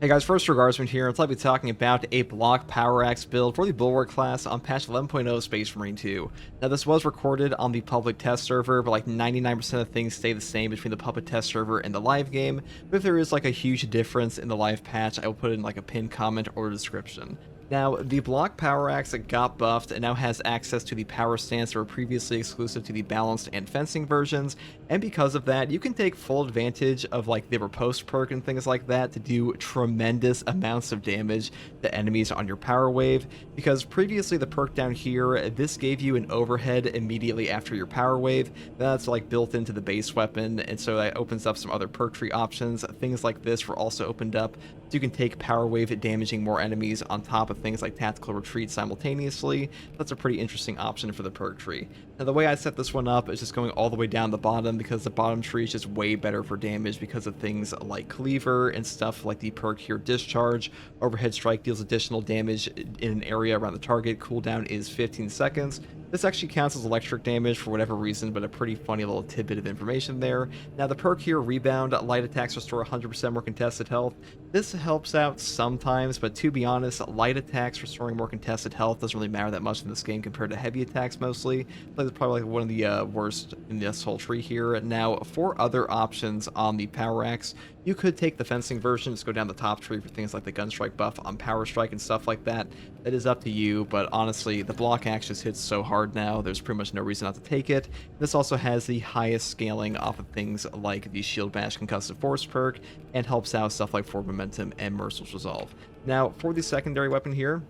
Hey guys, first regardsman here. I'll be talking about a block power axe build for the Bulwark class on patch 11.0 Space Marine 2. Now this was recorded on the public test server, but like 99% of things stay the same between the public test server and the live game. But if there is like a huge difference in the live patch, I will put it in like a pinned comment or description. Now, the block power axe got buffed and now has access to the power stance that were previously exclusive to the balanced and fencing versions, and because of that, you can take full advantage of like the riposte perk and things like that to do tremendous amounts of damage to enemies on your power wave, because previously the perk down here, this gave you an overhead immediately after your power wave. That's like built into the base weapon, and so that opens up some other perk tree options. Things like this were also opened up, so you can take power wave damaging more enemies on top of things like tactical retreat simultaneously. That's a pretty interesting option for the perk tree. Now the way I set this one up is just going all the way down the bottom, because the bottom tree is just way better for damage because of things like cleaver and stuff like the perk here discharge. Overhead strike deals additional damage in an area around the target. Cooldown is 15 seconds. This actually counts as electric damage for whatever reason, but a pretty funny little tidbit of information there. Now the perk here, Rebound, light attacks restore 100% more contested health. This helps out sometimes, but to be honest, light attacks restoring more contested health doesn't really matter that much in this game compared to heavy attacks mostly. It's probably like one of the worst in this whole tree here. Now, for other options on the power axe, you could take the fencing version, just go down the top tree for things like the gun strike buff on power strike and stuff like that. That is up to you, but honestly, the block axe just hits so hard now, there's pretty much no reason not to take it. This also has the highest scaling off of things like the Shield Bash Concussive Force perk, and helps out stuff like Forward Momentum and Merciless Resolve. Now, for the secondary weapon here,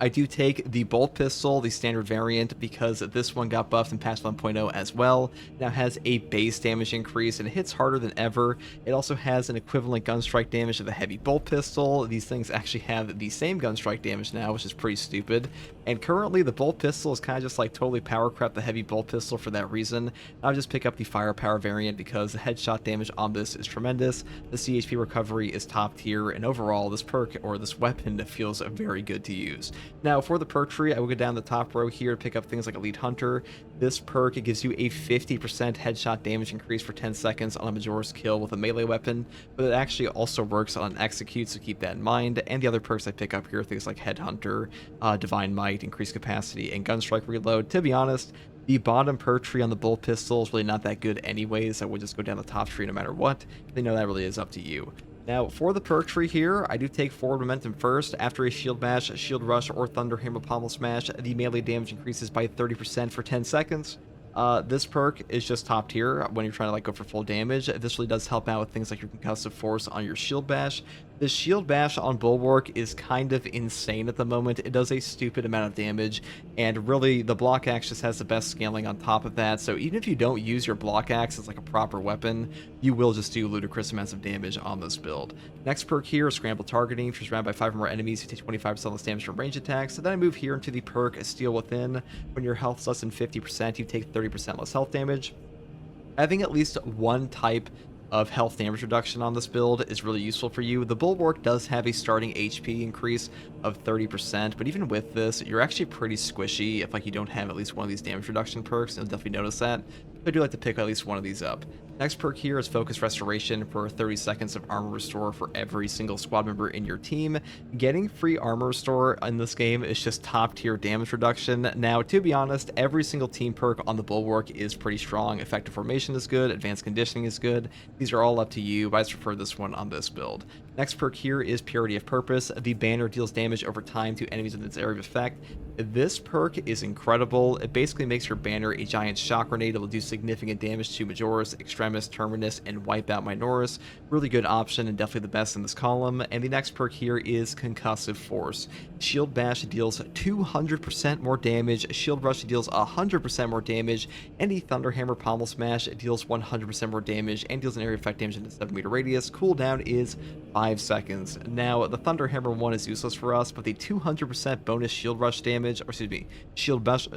I do take the bolt pistol, the standard variant, because this one got buffed in patch 11.0 as well. Now has a base damage increase and it hits harder than ever. It also has an equivalent gun strike damage of the heavy bolt pistol. These things actually have the same gun strike damage now, which is pretty stupid. And currently the bolt pistol is kind of just like totally power crap the heavy bolt pistol for that reason. I'll just pick up the firepower variant because the headshot damage on this is tremendous. The CHP recovery is top tier, and overall this perk or this weapon feels very good to use. Now, for the perk tree, I will go down the top row here to pick up things like Elite Hunter. This perk, it gives you a 50% headshot damage increase for 10 seconds on a Majora's kill with a melee weapon, but it actually also works on an execute, so keep that in mind. And the other perks I pick up here are things like Headhunter, Divine Might, Increased Capacity, and Gunstrike Reload. To be honest, the bottom perk tree on the bolt pistol is really not that good anyways. I would just go down the top tree no matter what. They know that really is up to you. Now, for the perk tree here, I do take Forward Momentum first. After a Shield Bash, Shield Rush, or Thunderhammer Pommel Smash, the melee damage increases by 30% for 10 seconds. This perk is just top tier when you're trying to like go for full damage. This really does help out with things like your Concussive Force on your Shield Bash. The Shield Bash on Bulwark is kind of insane at the moment. It does a stupid amount of damage, and really the block axe just has the best scaling on top of that. So even if you don't use your block axe as like a proper weapon, you will just do ludicrous amounts of damage on this build. Next perk here is Scramble Targeting. If you're surrounded by 5 or more enemies, you take 25% less damage from range attacks. So then I move here into the perk Steel Within. When your health is less than 50%, you take 30% less health damage. Having at least one type of health damage reduction on this build is really useful for you. The Bulwark does have a starting HP increase of 30%, but even with this, you're actually pretty squishy if like you don't have at least one of these damage reduction perks. You'll definitely notice that. I do like to pick at least one of these up. Next perk here is Focus Restoration for 30 seconds of armor restore for every single squad member in your team. Getting free armor restore in this game is just top tier damage reduction. Now, to be honest, every single team perk on the Bulwark is pretty strong. Effective Formation is good, Advanced Conditioning is good. These are all up to you, but I just prefer this one on this build. Next perk here is Purity of Purpose. The banner deals damage over time to enemies within its area of effect. This perk is incredible. It basically makes your banner a giant shock grenade that will do significant damage to Majoris, Extremis, Terminus, and wipe out Minoris. Really good option and definitely the best in this column. And the next perk here is Concussive Force. Shield Bash deals 200% more damage, Shield Rush deals 100% more damage, and the Thunderhammer Pommel Smash deals 100% more damage and deals an area effect damage in a 7-meter radius. Cooldown is 5 seconds. Now, the Thunderhammer one is useless for us, but the 200% bonus Shield Rush damage, or excuse me, Shield Bash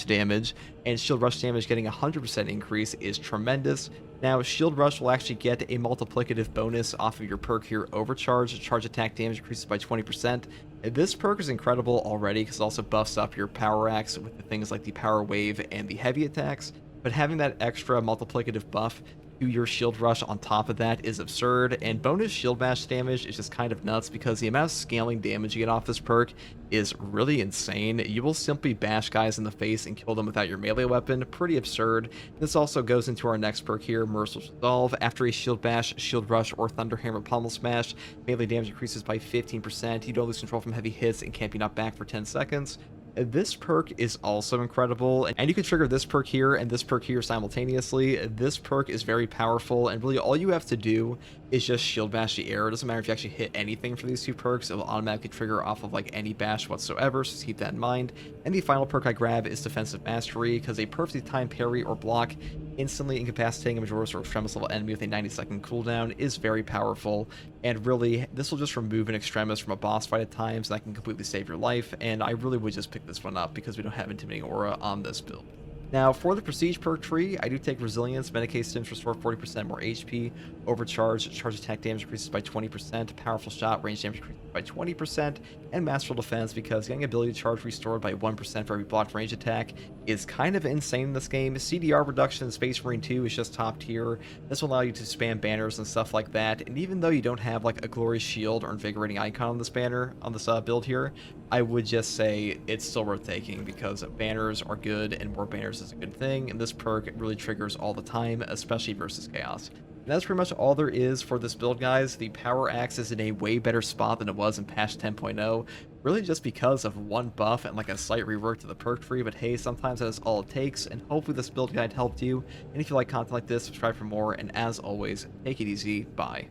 damage, and Shield Rush damage getting 100% increase is tremendous. Now, Shield Rush will actually get a multiplicative bonus off of your perk here, Overcharge. Charge attack damage increases by 20%. This perk is incredible already because it also buffs up your Power Axe with the things like the Power Wave and the heavy attacks. But having that extra multiplicative buff 2-year shield rush on top of that is absurd, and bonus shield bash damage is just kind of nuts because the amount of scaling damage you get off this perk is really insane. You will simply bash guys in the face and kill them without your melee weapon. Pretty absurd. This also goes into our next perk here, Merciless Resolve. After a shield bash, shield rush, or thunderhammer pummel smash, melee damage increases by 15%. You don't lose control from heavy hits and can't be knocked back for 10 seconds. This perk is also incredible, and you can trigger this perk here and this perk here simultaneously. This perk is very powerful, and really all you have to do is just shield bash the air. It doesn't matter if you actually hit anything for these two perks, it will automatically trigger off of like any bash whatsoever, so just keep that in mind. And the final perk I grab is Defensive Mastery, because a perfectly timed parry or block instantly incapacitating a Majoris or Extremis level enemy with a 90-second cooldown is very powerful, and really this will just remove an Extremis from a boss fight at times, and that can completely save your life, and I really would just pick this one up because we don't have Intimidating Aura on this build. Now, for the Prestige perk tree, I do take Resilience. Medicae Stims restore 40% more HP. Overcharge, charge attack damage increases by 20%. Powerful Shot, range damage increases by 20%. And Masterful Defense, because getting ability charge restored by 1% for every blocked range attack is kind of insane in this game. CDR reduction in Space Marine 2 is just top tier. This will allow you to spam banners and stuff like that. And even though you don't have like a Glorious Shield or Invigorating Icon on this banner, on this build here, I would just say it's still worth taking because banners are good and more banners is a good thing, and this perk really triggers all the time, especially versus Chaos. And that's pretty much all there is for this build, guys. The Power Axe is in a way better spot than it was in patch 10.0, really just because of one buff and like a slight rework to the perk tree, but hey, sometimes that's all it takes, and hopefully this build guide helped you. And if you like content like this, subscribe for more, and as always, take it easy. Bye.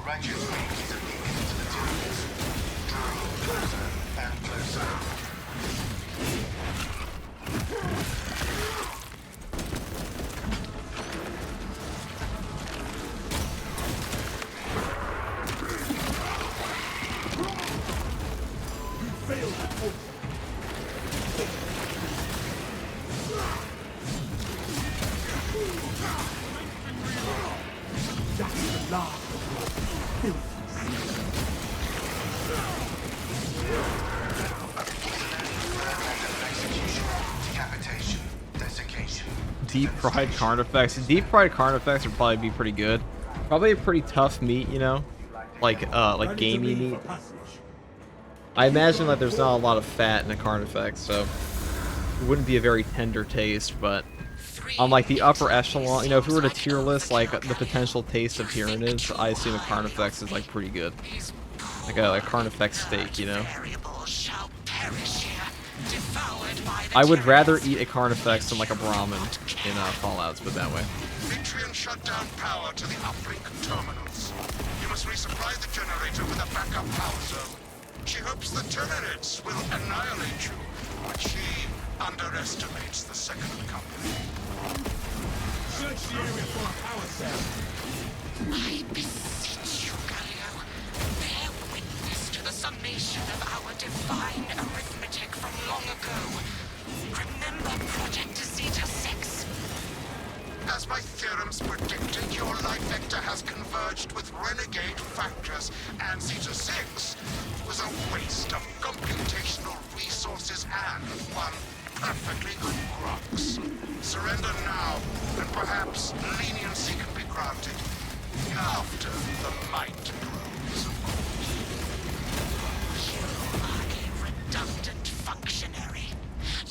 Righteous wings are leading into the tunnels, drawing closer and closer. Deep fried Carnifex. Deep fried Carnifex would probably be pretty good. Probably a pretty tough meat, you know, like gamey meat. I imagine that there's not a lot of fat in a Carnifex, so it wouldn't be a very tender taste. But on like the upper echelon, you know, if we were to tier list like the potential taste of Tyranids, I assume a Carnifex is like pretty good, like a Carnifex steak, you know. I would rather eat a Carnifex than like a Brahmin in Fallouts, but that way. Mitrian shut down power to the uplink terminals. You must resupply the generator with a backup power zone. She hopes the Tyranids will annihilate you, but she underestimates the second company. Search the area for a power cell. I beseech you, Galio, bear witness to the summation of our divine arithmetic from long ago. Remember Project Zeta 6? As my theorems predicted, your life vector has converged with renegade factors, and Zeta 6 was a waste of computational resources and one perfectly good Grox. Surrender now, and perhaps leniency can be granted after the might grows. You are a redundant functionary.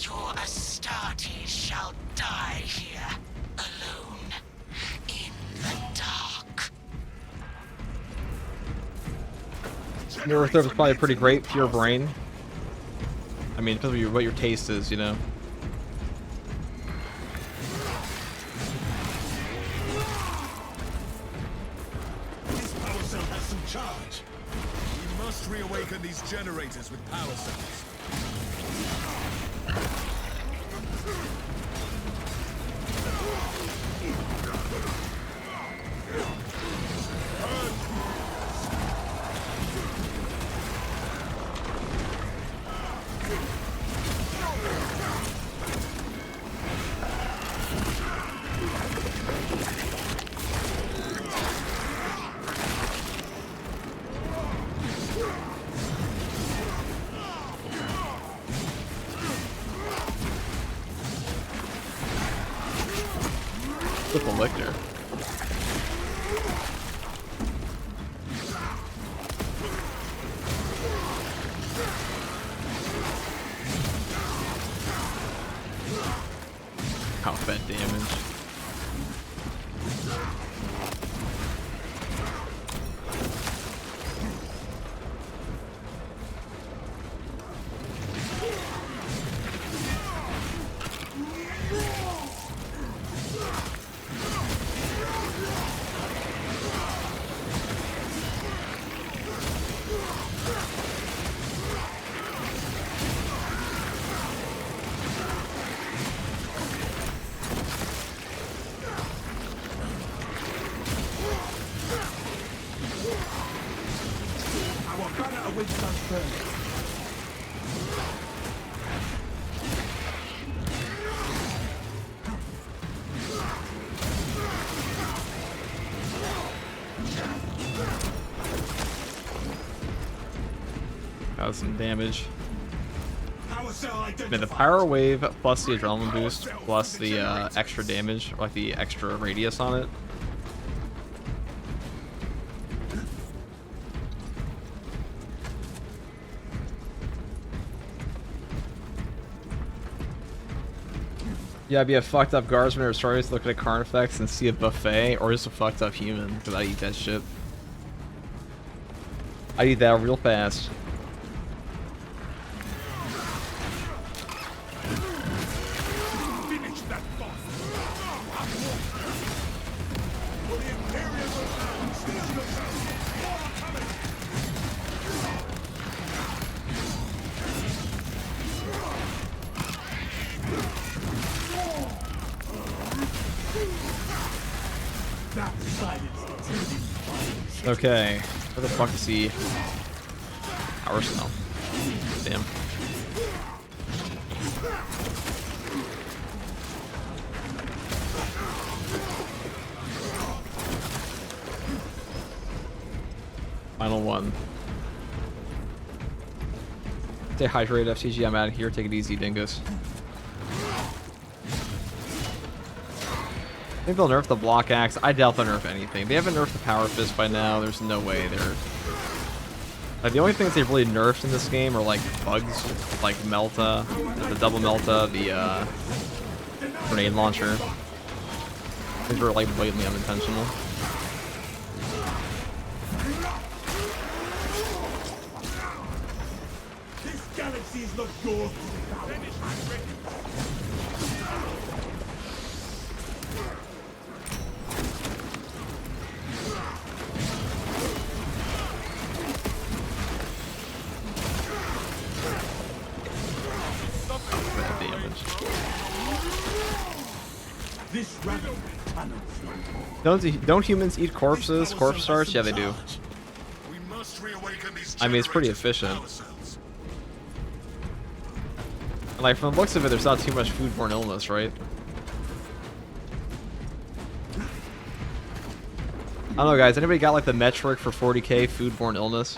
Your Astartes shall die here, alone, in the dark. Your Earth is probably pretty great for your brain. I mean, depends on what your taste is, you know. This power cell has some charge. We must reawaken these generators with power cells. Triple Lictor. Combat damage. That was some damage. Man, the power wave plus the adrenaline boost plus the extra damage, like the extra radius on it. Yeah, I'd be a fucked up guardsman or starting to look at Carnifex and see a buffet, or just a fucked up human, because I eat that shit. I eat that real fast. Okay, where the fuck is he? Power Smell. Damn. Final one. Stay hydrated, FTG. I'm out of here. Take it easy, dingoes. I think they'll nerf the block axe. I doubt they'll nerf anything. They haven't nerfed the power fist by now. There's no way they're... Like, the only things they've really nerfed in this game are like bugs, like Melta, the double Melta, the grenade launcher. These were like blatantly unintentional. This galaxy is not yours. Don't humans eat corpses? Corpse starch? Yeah, they do. I mean, it's pretty efficient. And like, from the looks of it, there's not too much foodborne illness, right? I don't know, guys. Anybody got like the metric for 40k foodborne illness?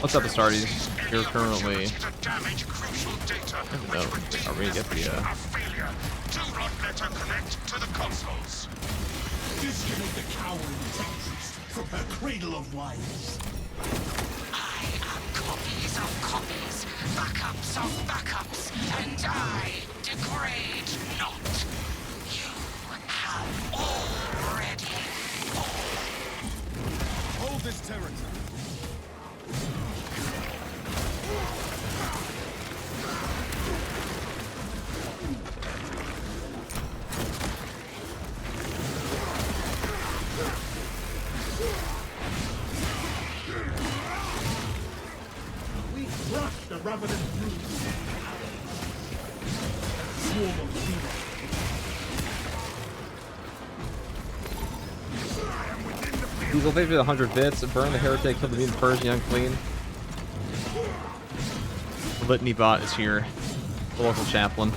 What's up, Astartes? You're currently... No, are we gonna get the... Do not let her connect to the consoles. Disconnect the coward Texas from her cradle of lies. I am copies of copies, backups of backups, and I degrade not. You have already fallen. Hold this territory. The Revenant Brood. Swarm of Diesel, thank you for the 100 bits. Burn the heretic, kill the mutant Persian, unclean. The Litany bot is here. The local chaplain.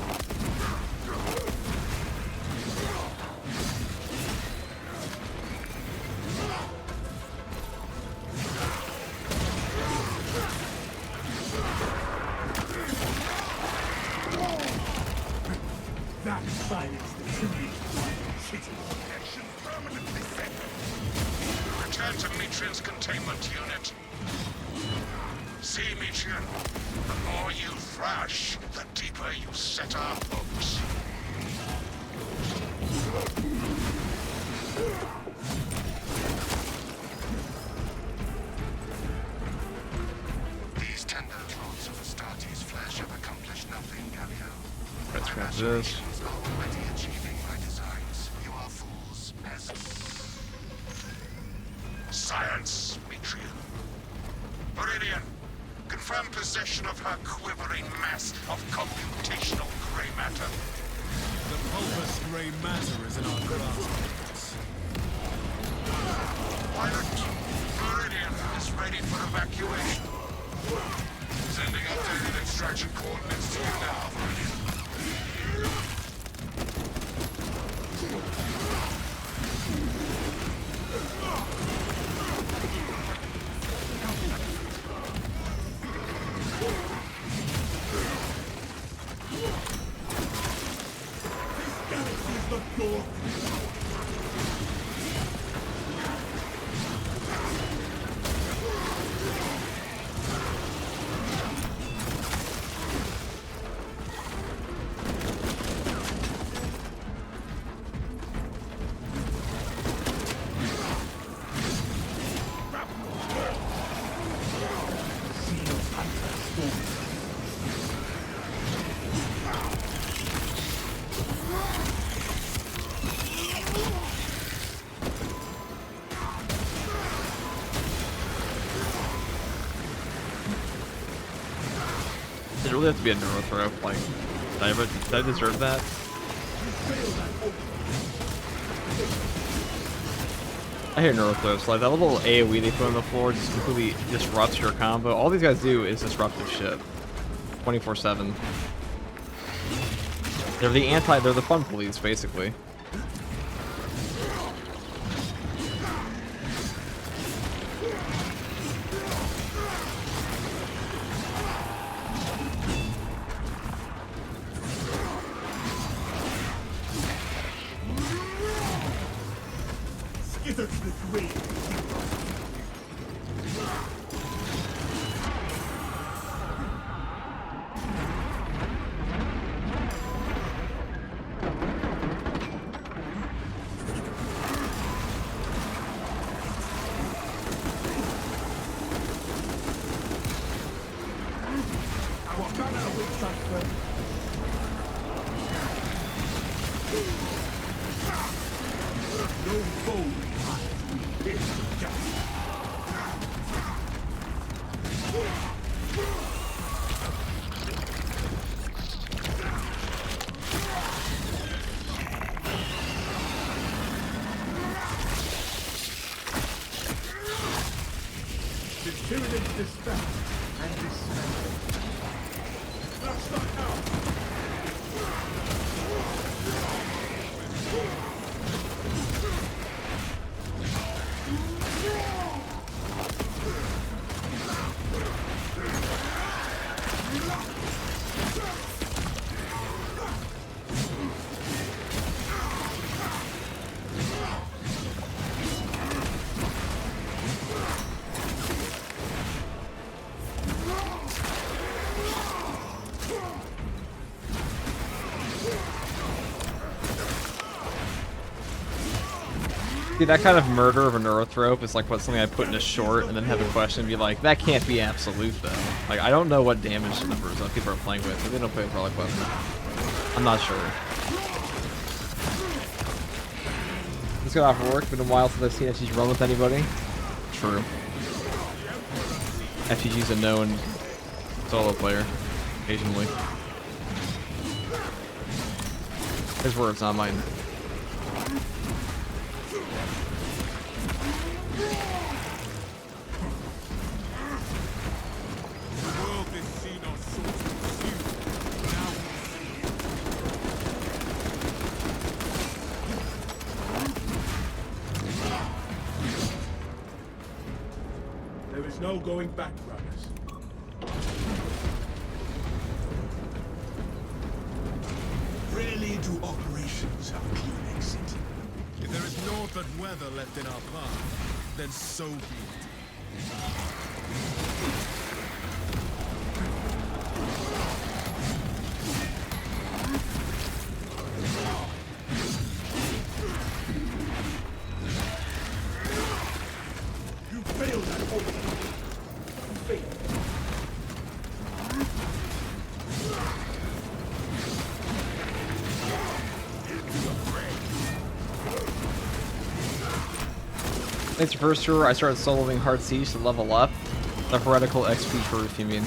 That silence the truly city. Action permanently set. Return to Metrian's containment unit. See, Metrian, the more you thrash, the deeper you set our hopes. These tender thoughts of Astartes' flesh have accomplished nothing, Galio. Let's My grab this. machinations are already achieving my designs. You are fools, peasants. Science, Metrian. Meridian, confirm possession of her quivering mass of computational gray matter. The pulpous grey matter is in our grasp. Pilot, Meridian is ready for evacuation. Sending updated extraction coordinates to you now, Meridian. Did it really have to be a neurothrope? Like, did I deserve that? I hear neurothropes. Like, that little AoE they put on the floor just completely disrupts your combo. All these guys do is disruptive shit. 24/7. They're the fun police, basically. Skittered the grave. Our banner awaits us, friend. No foe behind. It's just. The Tyranids dispatched and dismantled. Flash back out! See, that kind of murder of a neurothrope is like what something I put in a short and then have a question and be like, that can't be absolute though. Like, I don't know what damage numbers that people are playing with. Maybe they don't play with relic weapons. I'm not sure. Let's go off work. Been a while since I've seen FTG run with anybody. True. FTG's a known solo player, occasionally. His words, not mine. The world is seen our swords There is no going back, brothers. Rarely do operations have a clean exit. If there is naught but weather left in our path, then so be it. You failed at all. Failed. Thanks for first tour. I started soloing Hard Siege to level up. The heretical XP truth, you mean?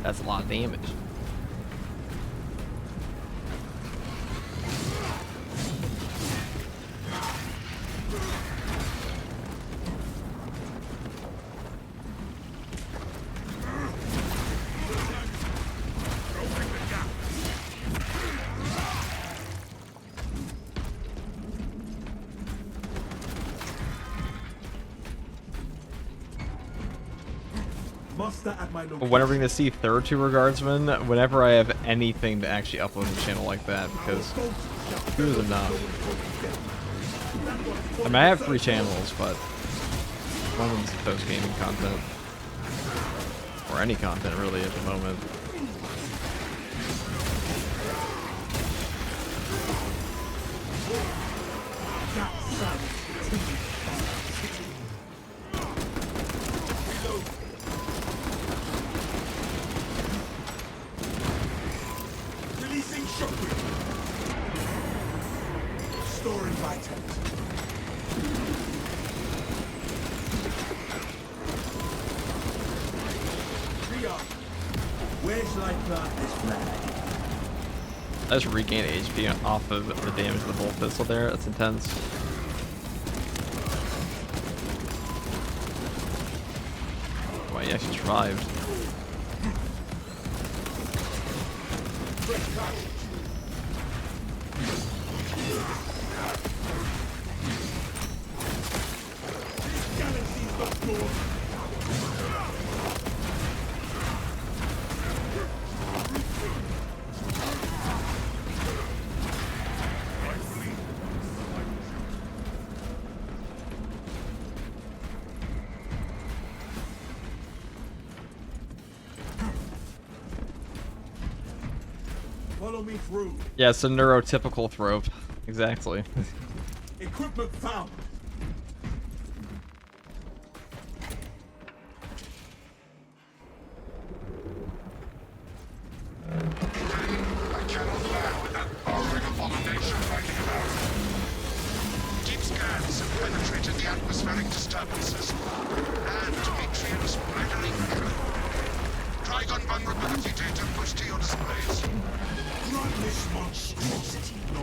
That's a lot of damage. Muster at my location. Whenever you're gonna see third tour guardsmen, whenever I have anything to actually upload to the channel like that, because two is enough. I mean, I have 3 channels, but one of them is post gaming content, or any content really at the moment. Releasing shockwave. Storing vitals. Where shall I plant this flag? I just regained HP off of the damage of the bolt pistol there. That's intense. Wow, he actually survived. Galaxy's not gone. Follow me through. Yeah, it's a neurotypical throw. Exactly. Equipment found. I cannot laugh with that powering abomination hanging about. Deep scans have penetrated the atmospheric disturbances, and Demetrian's blithering error. Trigon vulnerability data pushed to your displays. Grant this monstrosity no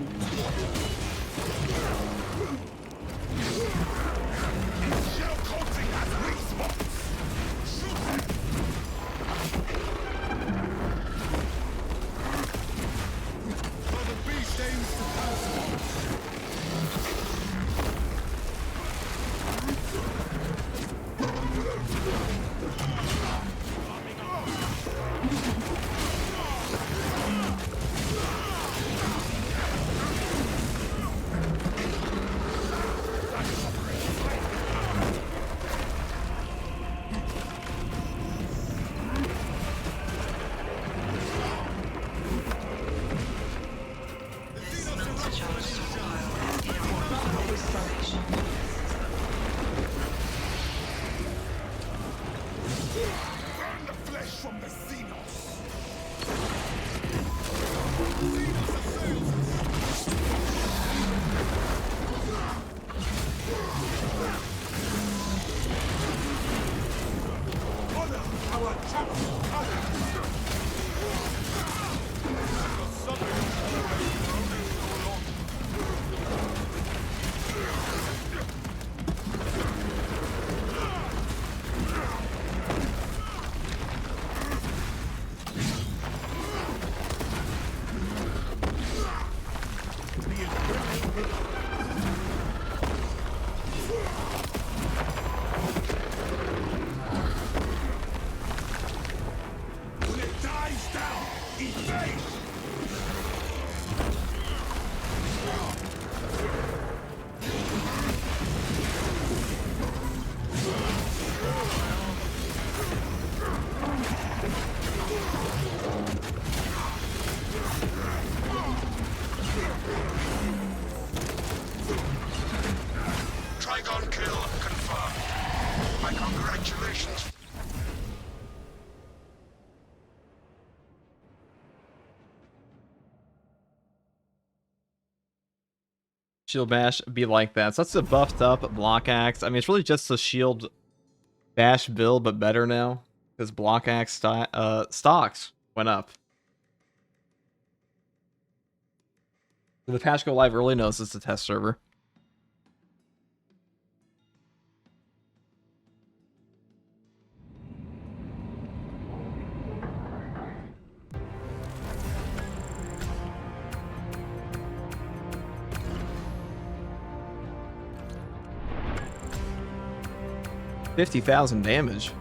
Shell coating has weak spots. Shoot them. So the beast aims to pass. Burn the flesh from the Xenos. Xenos assails us. Honor our champion. The summit has already been so long. Trigon kill confirmed. My congratulations. Shield bash be like that. So that's a buffed up block axe. I mean, it's really just a shield bash build, but better now because block axe stocks went up. Did the patch go live early? No, this is the test server. $50,000 damage.